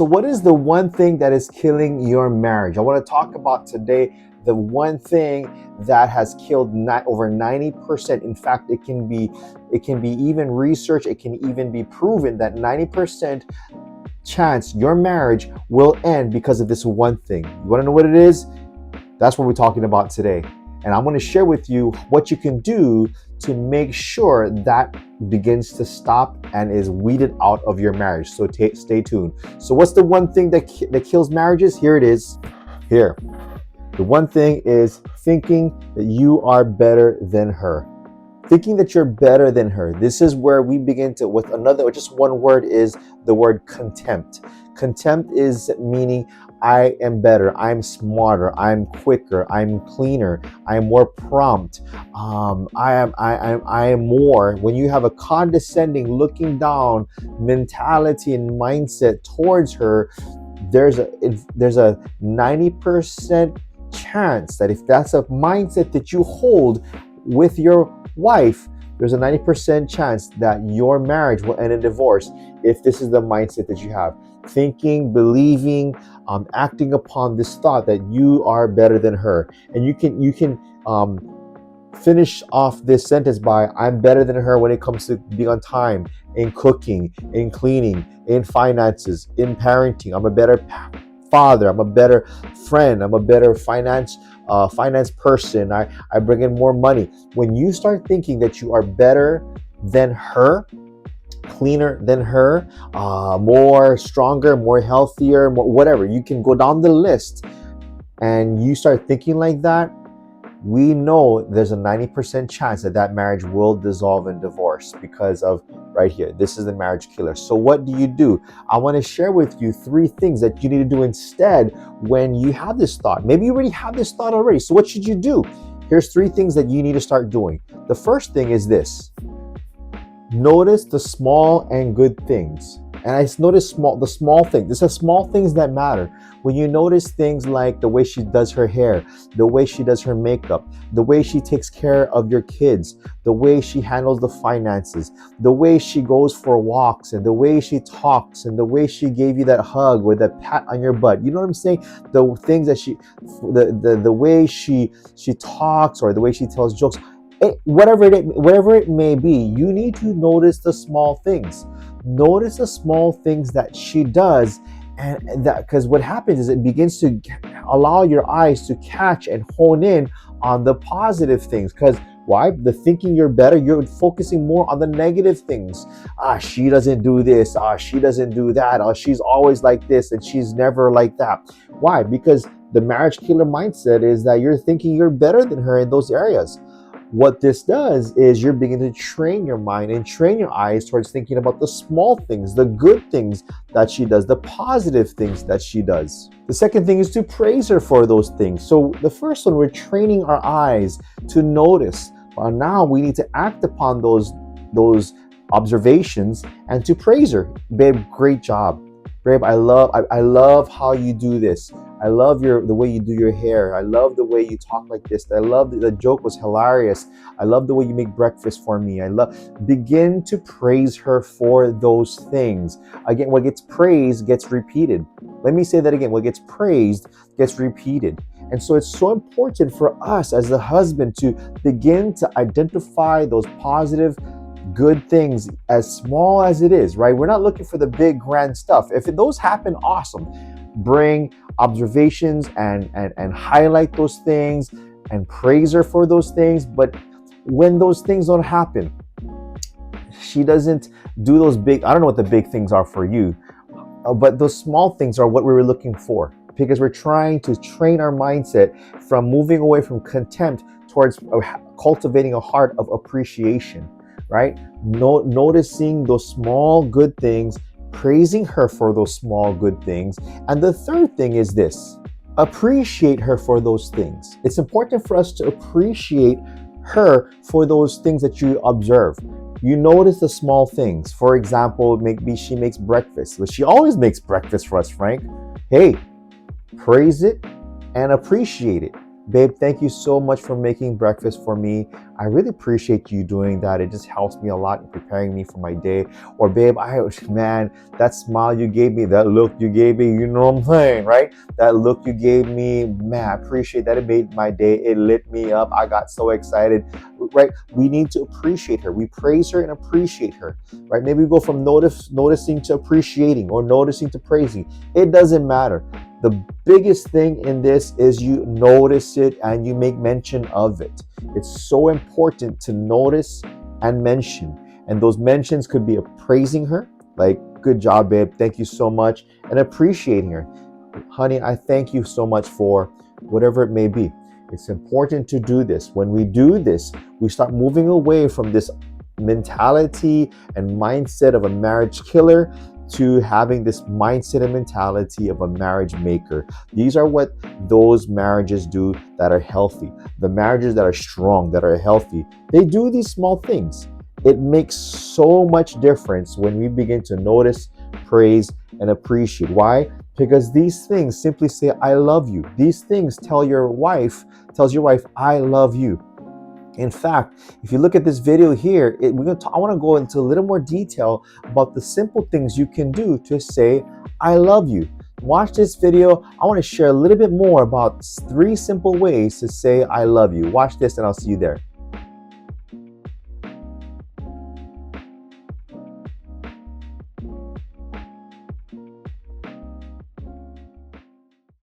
So, what is the one thing that is killing your marriage? I want to talk about today the one thing that has killed over 90%. In fact, it can be even researched. It can even be proven that 90% chance your marriage will end because of this one thing. You want to know what it is? That's what we're talking about today. And I'm going to share with you what you can do to make sure that begins to stop and is weeded out of your marriage. So stay tuned. So what's the one thing that kills marriages? Here it is. Here. The one thing is thinking that you are better than her. Thinking that you're better than her. This is where we begin to, with another, just one word is the word contempt. Contempt is meaning I am better, I'm smarter, I'm quicker, I'm cleaner, I'm more prompt. I am more. When you have a condescending, looking down mentality and mindset towards her, there's a 90% chance that if that's a mindset that you hold with your wife, there's a 90% chance that your marriage will end in divorce if this is the mindset that you have. Thinking, believing, acting upon this thought that you are better than her. And you can finish off this sentence by I'm better than her when it comes to being on time, in cooking, in cleaning, in finances, in parenting. I'm a better father, I'm a better friend, I'm a better finance person. I bring in more money. When you start thinking that you are better than her, cleaner than her, more stronger, more healthier, more whatever, you can go down the list, and you start thinking like that, we know there's a 90% chance that marriage will dissolve in divorce because of right here. This is the marriage killer. So what do? I want to share with you 3 things that you need to do instead when you have this thought. Maybe you already have this thought already. So what should you do? Here's 3 things that you need to start doing. The first thing is this. Notice the small and good things. And I notice the small things. This are small things that matter. When you notice things like the way she does her hair, the way she does her makeup, the way she takes care of your kids, the way she handles the finances, the way she goes for walks, and the way she talks, and the way she gave you that hug or that pat on your butt. You know what I'm saying? The things that the way she talks, or the way she tells jokes. Whatever it may be, you need to notice the small things. Notice the small things that she does, and that, because what happens is it begins to allow your eyes to catch and hone in on the positive things. Because why? The thinking you're better, you're focusing more on the negative things. She doesn't do this. She doesn't do that. She's always like this and she's never like that. Why? Because the marriage killer mindset is that you're thinking you're better than her in those areas. What this does is you're beginning to train your mind and train your eyes towards thinking about the small things, the good things that she does, the positive things that she does. The second thing is to praise her for those things. So the first one, we're training our eyes to notice. But now we need to act upon those observations and to praise her. Babe, great job. Babe, I love how you do this. I love the way you do your hair. I love the way you talk like this. I love the joke was hilarious. I love the way you make breakfast for me. Begin to praise her for those things. Again, what gets praised gets repeated. Let me say that again. What gets praised gets repeated. And so it's so important for us as the husband to begin to identify those positive, good things, as small as it is, right? We're not looking for the big, grand stuff. If those happen, awesome. Bring observations and highlight those things and praise her for those things. But when those things don't happen, she doesn't do those big, I don't know what the big things are for you, but those small things are what we were looking for, because we're trying to train our mindset from moving away from contempt towards cultivating a heart of appreciation, right? Noticing those small good things, praising her for those small good things. And the third thing is this: appreciate her for those things. It's important for us to appreciate her for those things that you observe. You notice the small things. For example, maybe she makes breakfast, but she always makes breakfast for us, Frank. Hey, praise it and appreciate it. Babe, thank you so much for making breakfast for me. I really appreciate you doing that. It just helps me a lot in preparing me for my day. Or babe, man, that smile you gave me, that look you gave me, you know what I'm saying, right? That look you gave me, man, I appreciate that. It made my day. It lit me up. I got so excited, right? We need to appreciate her. We praise her and appreciate her, right? Maybe we go from noticing to appreciating, or noticing to praising. It doesn't matter. The biggest thing in this is you notice it and you make mention of it. It's so important to notice and mention. And those mentions could be praising her, like, good job, babe, thank you so much, and appreciating her. Honey, I thank you so much for whatever it may be. It's important to do this. When we do this, we start moving away from this mentality and mindset of a marriage killer to having this mindset and mentality of a marriage maker. These are what those marriages do that are healthy. The marriages that are strong, that are healthy, they do these small things. It makes so much difference when we begin to notice, praise, and appreciate. Why? Because these things simply say, I love you. These things tells your wife, I love you. In fact, if you look at this video here, I want to go into a little more detail about the simple things you can do to say, I love you. Watch this video. I want to share a little bit more about 3 simple ways to say, I love you. Watch this and I'll see you there.